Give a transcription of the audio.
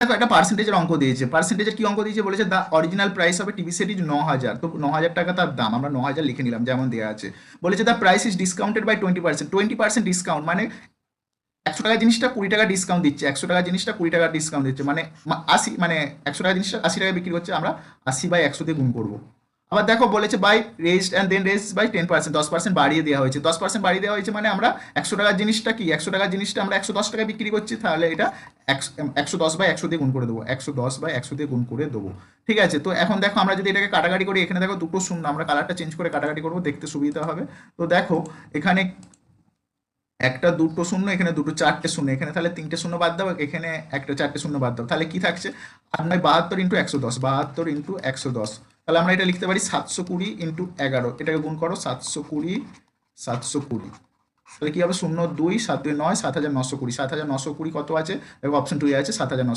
দেখো একটা পার্সেন্টেজের অঙ্ক দিয়েছে, পার্সেন্টেজের কি অঙ্ক দিয়েছে বলেছে দ্য অরিজিনাল প্রাইস হবে টিভি সেট ইজ 9,000, তো 9,000 টাকা তার দাম, আমরা 9,000 লিখে নিলাম যেমন দেওয়া আছে। বলেছে the price is discounted by 20%, 20% discount মানে 100 টাকা জিনিসটা 20 টাকা ডিসকাউন্ট দিচ্ছে, 100 টাকা জিনিসটা 20 টাকা ডিসকাউন্ট দিচ্ছে, মানে 80, মানে 100 টাকা জিনিসটা 80 টাকা বিক্রি করছে, আমরা 80/100 দিয়ে গুণ করবো। আবার দেখো বলেছে by raised and then raised by 10%, 10% বাড়িয়ে দেওয়া হয়েছে, 10% বাড়িয়ে দেওয়া হয়েছে মানে আমরা 100 টাকার জিনিসটা কি, 100 টাকার জিনিসটা আমরা 110 টাকা বিক্রি করছি, তাহলে এটা 110/100 দিয়ে গুণ করে দেবো, 110/100 দিয়ে গুণ করে দেবো। ঠিক আছে, তো এখন দেখো আমরা যদি এটাকে কাটাকাটি করি, এখানে দেখো দুটো শূন্য, আমরা কালারটা চেঞ্জ করে কাটাকাটি করবো, দেখতে সুবিধা হবে। তো দেখো এখানে একটা দুটো শূন্য, এখানে দুটো চারটে শূন্য, এখানে তাহলে তিনটে শূন্য বাদ দাও, এখানে একটা চারটে শূন্য বাদ দাও, তাহলে কি থাকছে 8×9 = 72 × 110, 72 × 110, তাহলে আমরা এটা লিখতে পারি 720 × 11, এটাকে গুণ করো 720, 720, তাহলে কি হবে 0, 2, 7, 2, 9, 7,920, 7,920 কত আছে দেখো অপশন 2 আছে 7,920।